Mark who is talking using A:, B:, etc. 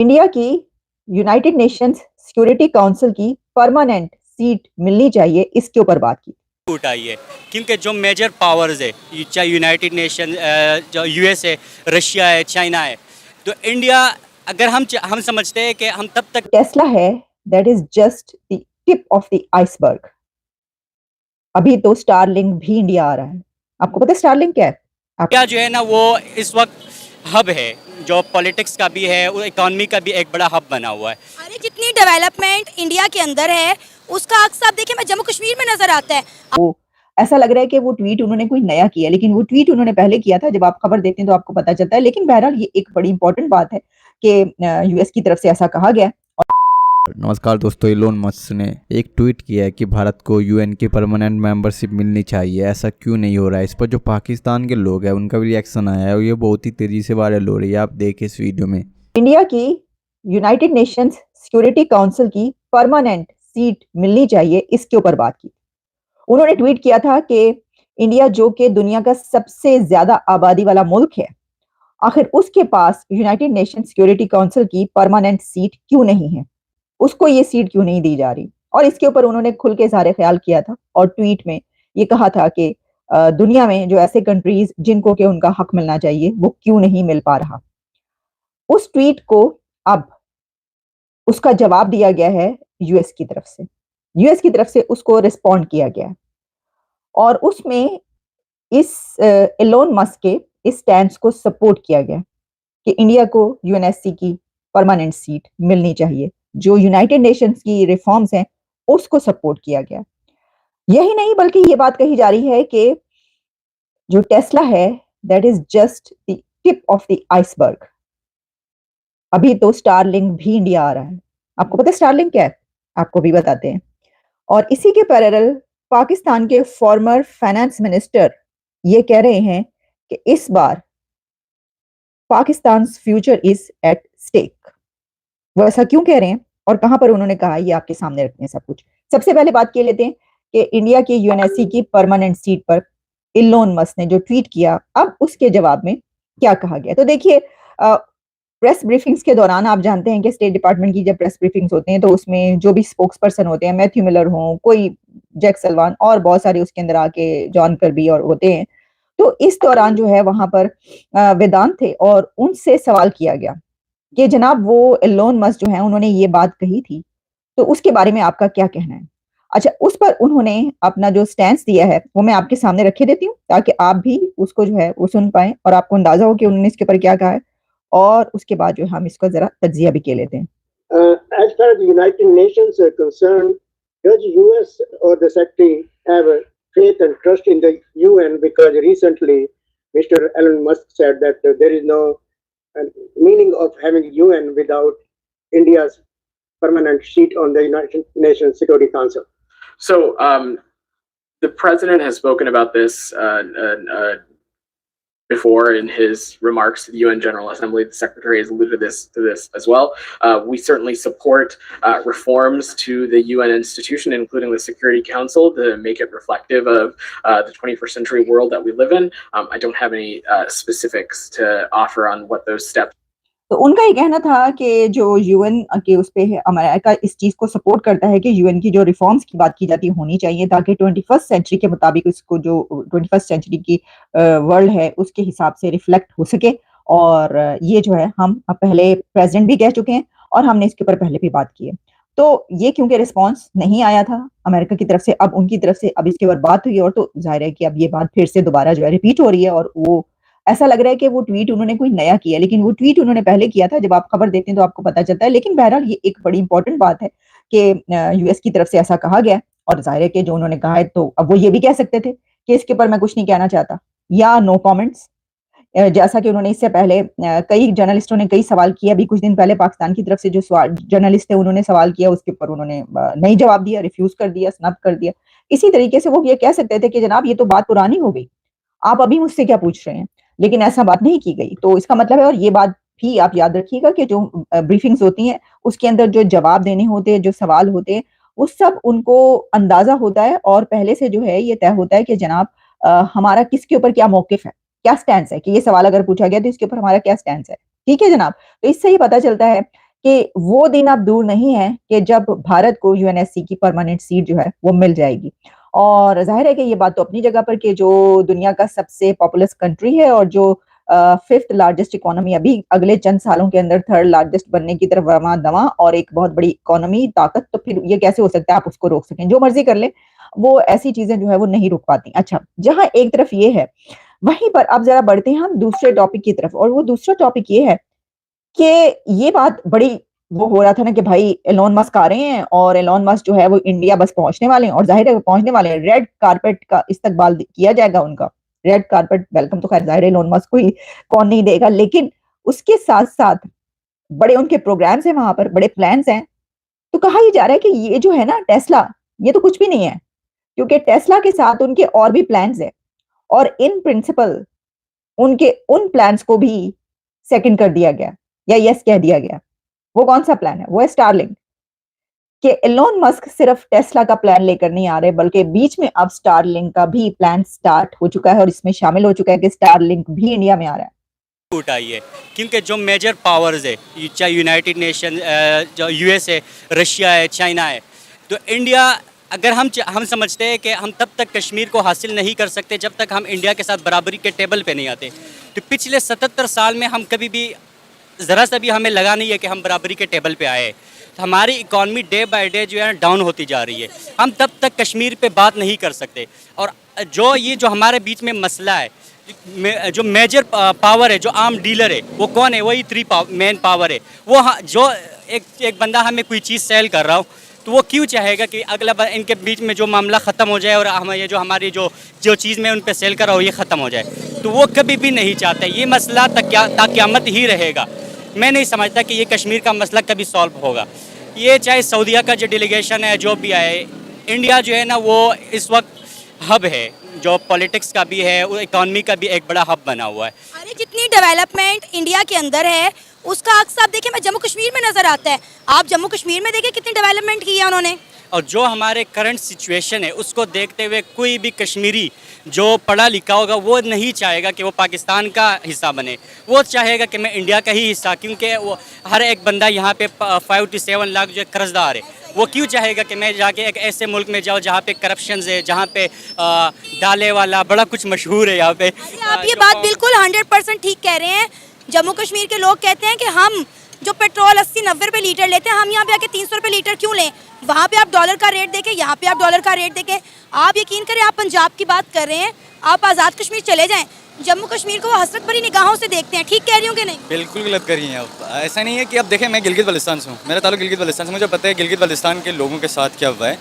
A: India की United Nations security council की permanent seat मिलनी चाहिए, इसके ऊपर बात की।
B: आई है क्योंकि जो मेजर पावर्स है, चाहे यूनाइटेड नेशन, जो यूएस है, रशिया है, चाइना है, तो इंडिया, अगर हम समझते हैं कि हम तब तक
A: टेस्ला है, that is just the tip of the iceberg. अभी तो स्टारलिंक भी इंडिया आ रहा है। आपको पता है स्टारलिंक क्या है?
B: इंडिया जो है ना, वो इस वक्त हब है, जो पॉलिटिक्स का भी है, वो इकोनॉमी का भी एक बड़ा हब बना हुआ है।
C: अरे जितनी डेवलपमेंट इंडिया के अंदर है उसका अक्स आप देखिए मैं जम्मू कश्मीर में नजर आता है।
A: वो ऐसा लग रहा है कि वो ट्वीट उन्होंने कोई नया किया, लेकिन वो ट्वीट उन्होंने पहले किया था। जब आप खबर देखते हैं तो आपको पता चलता है। लेकिन बहरहाल ये एक बड़ी इंपॉर्टेंट बात है कि यूएस की तरफ से ऐसा कहा गया।
D: नमस्कार दोस्तों, इलोन मस्क ने एक ट्वीट किया है कि भारत को यूएन की परमानेंट मेंबरशिप मिलनी चाहिए। ऐसा क्यों नहीं हो रहा है? इस पर जो पाकिस्तान के लोग हैं उनका भी रिएक्शन आया है और ये बहुत ही तेजी से वायरल हो रही है। आप देखिए इस वीडियो में।
A: इंडिया की यूनाइटेड नेशंस सिक्योरिटी काउंसिल की परमानेंट सीट मिलनी चाहिए, इसके ऊपर बात की। उन्होंने ट्वीट किया था कि इंडिया, जो कि दुनिया का सबसे ज्यादा आबादी वाला मुल्क है, आखिर उसके पास यूनाइटेड नेशन सिक्योरिटी काउंसिल की परमानेंट सीट क्यों नहीं है, उसको ये सीट क्यों नहीं दी जा रही। और इसके ऊपर उन्होंने खुल के इज़हार ख्याल किया था और ट्वीट में ये कहा था कि दुनिया में जो ऐसे कंट्रीज जिनको के उनका हक मिलना चाहिए वो क्यों नहीं मिल पा रहा। उस ट्वीट को अब उसका जवाब दिया गया है यूएस की तरफ से। यूएस की तरफ से उसको रिस्पॉन्ड किया गया है और उसमें इस एलोन मस्क के इस स्टैंड को सपोर्ट किया गया कि इंडिया को यूएनएससी की परमानेंट सीट मिलनी चाहिए। जो यूनाइटेड नेशंस की रिफॉर्म्स हैं उसको सपोर्ट किया गया। यही नहीं बल्कि ये बात कही जा रही है कि जो टेस्ला है, that is just the tip of the iceberg. अभी तो स्टारलिंक भी इंडिया आ रहा है। आपको पता है स्टारलिंक क्या है? आपको भी बताते हैं। और इसी के पैरेलल पाकिस्तान के फॉर्मर फाइनेंस मिनिस्टर ये कह रहे हैं कि इस बार Pakistan future is at stake. वो ऐसा क्यों कह रहे हैं और कहां पर उन्होंने कहा, ये आपके सामने रखते हैं सब कुछ। सबसे पहले बात कर लेते हैं कि इंडिया की यूएनएससी की परमानेंट सीट पर इलोन मस्क ने जो ट्वीट किया, अब उसके जवाब में क्या कहा गया। तो देखिए, प्रेस ब्रीफिंग्स के दौरान आप जानते हैं कि स्टेट डिपार्टमेंट की जब प्रेस ब्रीफिंग्स होते हैं तो उसमें जो भी स्पोक्स पर्सन होते हैं, मैथ्यू मिलर हो, कोई जैक सलवान और बहुत सारे उसके अंदर आके जॉन करबी और होते हैं। तो इस दौरान जो है वहां पर वेदांत थे और उनसे सवाल किया गया कि जनाब वो एलोन मस्क जो है उन्होंने ये बात कही थी, तो उसके बारे में आपका क्या कहना है। अच्छा, उस पर उन्होंने अपना जो स्टैंड दिया है वो मैं आपके सामने रखे देती हूँ ताकि आप भी उसको जो है वो सुन पाए और आपको अंदाजा हो कि उन्होंने इसके ऊपर क्या कहा है। और उसके बाद जो हम इसको जरा तज्जिया भी के लेते हैं।
E: As far as the United Nations are concerned, does US or the Secretary have a faith and trust in the UN? Because recently, Mr. Elon Musk said that there is no meaning of having UN without India's permanent seat on the United Nations Security Council.
F: So the president has spoken about this before in his remarks to the UN General Assembly. The Secretary has alluded to this as well. We certainly support reforms to the UN institution, including the Security Council, to make it reflective of the 21st century world that we live in. I don't have any specifics to offer on what those steps.
A: तो उनका ये कहना था कि जो UN के उस पे है, अमेरिका इस चीज को सपोर्ट करता है कि यूएन की जो रिफॉर्म्स की बात की जाती होनी चाहिए ताकि 21st सेंचुरी के मुताबिक इसको जो 21st सेंचुरी की वर्ल्ड है उसके हिसाब से रिफ्लेक्ट हो सके। और ये जो है हम पहले प्रेसिडेंट भी कह चुके हैं और हमने इसके ऊपर पहले भी बात की है। तो ये क्योंकि रिस्पॉन्स नहीं आया था अमेरिका की तरफ से, अब उनकी तरफ से अब इसके ऊपर बात हुई और तो जाहिर है कि अब ये बात फिर से दोबारा जो है रिपीट हो रही है। और वो ऐसा लग रहा है कि वो ट्वीट उन्होंने कोई नया किया, लेकिन वो ट्वीट उन्होंने पहले किया था। जब आप खबर देखते हैं तो आपको पता चलता है। लेकिन बहरहाल ये एक बड़ी इंपॉर्टेंट बात है कि यूएस की तरफ से ऐसा कहा गया और जाहिर है कि जो उन्होंने कहा है तो अब वो ये भी कह सकते थे कि इसके ऊपर मैं कुछ नहीं कहना चाहता या नो कमेंट्स। जैसा कि उन्होंने इससे पहले कई जर्नलिस्टों ने कई सवाल किया। अभी कुछ दिन पहले पाकिस्तान की तरफ से जो जर्नलिस्ट थे उन्होंने सवाल किया, उसके ऊपर उन्होंने नहीं जवाब दिया, रिफ्यूज कर दिया, स्नब कर दिया। इसी तरीके से वो ये कह सकते थे कि जनाब ये तो बात पुरानी हो गई, आप अभी मुझसे क्या पूछ रहे हैं। लेकिन ऐसा बात नहीं की गई। तो इसका मतलब है, और ये बात भी आप याद रखिएगा कि जो ब्रीफिंग्स होती हैं उसके अंदर जो जवाब देने होते हैं, जो सवाल होते हैं, वो सब उनको अंदाजा होता है और पहले से जो है ये तय होता है कि जनाब हमारा किसके ऊपर क्या मौकिफ है, क्या स्टैंड है, कि ये सवाल अगर पूछा गया तो इसके ऊपर हमारा क्या स्टैंड है। ठीक है जनाब। तो इससे ही पता चलता है कि वो दिन अब दूर नहीं है कि जब भारत को यूएनएससी की परमानेंट सीट जो है वो मिल जाएगी। और ज़ाहिर है कि ये बात तो अपनी जगह पर कि जो दुनिया का सबसे पॉपुलस कंट्री है और जो 5th लार्जेस्ट इकोनॉमी अभी अगले चंद सालों के अंदर 3rd लार्जेस्ट बनने की तरफ रवां-दवां और एक बहुत बड़ी इकोनॉमी, ताकत, तो फिर ये कैसे हो सकता है आप उसको रोक सकें? जो मर्ज़ी कर लें, वो ऐसी चीज़ें जो है वो नहीं रुक पाती। अच्छा, जहाँ एक तरफ ये है, वहीं पर अब ज़रा बढ़ते हैं हम दूसरे टॉपिक की तरफ, और वो दूसरा टॉपिक ये है कि ये बात बड़ी वो हो रहा था ना कि भाई एलोन मस्क आ रहे हैं और एलोन मस्क जो है वो इंडिया बस पहुंचने वाले हैं, और जाहिर है वो पहुंचने वाले हैं, रेड कारपेट का इस्तकबाल किया जाएगा उनका। रेड कारपेट वेलकम तो खैर जाहिर है एलोन मस्क को ही कौन नहीं देगा, लेकिन उसके साथ-साथ बड़े उनके प्रोग्राम्स हैं वहाँ पर, बड़े प्लान्स हैं। तो कहा ये जा रहा है कि ये जो है ना टेस्ला, ये तो कुछ भी नहीं है, क्योंकि टेस्ला के साथ उनके और भी प्लान्स हैं, और इन प्रिंसिपल उनके उन प्लान्स को भी सेकंड कर दिया गया या यस कह दिया गया। वो कौन-सा प्लान है? वो है स्टारलिंक। कि एलोन मस्क सिर्फ टेस्ला का प्लान लेकर नहीं आ रहे, बल्कि बीच में अब स्टारलिंक का भी प्लान स्टार्ट हो चुका है और इसमें शामिल हो चुका है कि स्टारलिंक भी इंडिया में आ रहा है।
B: उठाई है, क्योंकि जो मेजर पावर्स है, चाहे यूनाइटेड नेशन, जो यूएस है, रशिया है, चाइना है, तो इंडिया, अगर हम समझते हैं कि हम तब तक कश्मीर को हासिल नहीं कर सकते जब तक हम इंडिया के साथ बराबरी के टेबल पे नहीं आते। तो पिछले 77 साल में हम कभी भी ज़रा सा भी हमें लगा नहीं है कि हम बराबरी के टेबल पे आए। तो हमारी इकॉनमी डे बाय डे जो है डाउन होती जा रही है। हम तब तक कश्मीर पे बात नहीं कर सकते। और जो हमारे बीच में मसला है, जो मेजर पावर है, जो आर्म डीलर है, वो कौन है? वही 3 मेन पावर है। वो जो एक बंदा हमें कोई चीज़ सेल कर रहा हो, तो वो क्यों चाहेगा कि अगला बार इनके बीच में जो मामला ख़त्म हो जाए और हम ये जो हमारी जो चीज़ मैं उन पे सेल कर रहा हूँ ये ख़त्म हो जाए? तो वो कभी भी नहीं चाहते। ये मसला क़यामत ही रहेगा। मैं नहीं समझता कि ये कश्मीर का मसला कभी सॉल्व होगा। ये चाहे सऊदीया का जो डेलीगेशन है, जो भी आए, इंडिया जो है ना वो इस वक्त हब है, जो पॉलिटिक्स का भी है, वो इकॉनमी का भी एक बड़ा हब बना हुआ है।
C: अरे जितनी डेवलपमेंट इंडिया के अंदर है उसका अक्स आप देखें मैं जम्मू कश्मीर में नजर आता है। आप जम्मू कश्मीर में देखें कितनी डेवलपमेंट की है उन्होंने।
B: और जो हमारे करंट सिचुएशन है उसको देखते हुए कोई भी कश्मीरी जो पढ़ा लिखा होगा वो नहीं चाहेगा कि वो पाकिस्तान का हिस्सा बने। वो चाहेगा कि मैं इंडिया का ही हिस्सा, क्योंकि वो हर एक बंदा यहाँ पे 5 to 7 लाख जो कर्जदार है, वो क्यों चाहेगा कि मैं जाके एक ऐसे मुल्क में जाऊँ जहाँ पे करप्शन है, जहाँ पे डाले वाला बड़ा कुछ मशहूर है यहाँ पे।
C: आप ये बात बिल्कुल 100% ठीक कह रहे हैं। जम्मू कश्मीर के लोग कहते हैं कि हम जो पेट्रोल 80-90 रुपये लीटर लेते हैं, हम यहाँ पे आके 300 रुपये लीटर क्यों लें? वहाँ पे आप डॉलर का रेट देखें, यहाँ पे आप डॉलर का रेट देखें। आप यकीन करें, आप पंजाब की बात कर रहे हैं, आप आज़ाद कश्मीर चले जाएं, जम्मू कश्मीर को वो हसरत भरी निगाहों से देखते हैं। ठीक कह रही हूँ कि नहीं?
G: बिल्कुल गलत कर रही हैं आप। ऐसा नहीं है कि अब देखें, मैं गिलगित बल्तिस्तान से हूँ, मेरा ताल्लुक गिलगित बल्तिस्तान से। मुझे पता है गिलगित बल्तिस्तान के लोगों के साथ क्या हुआ है।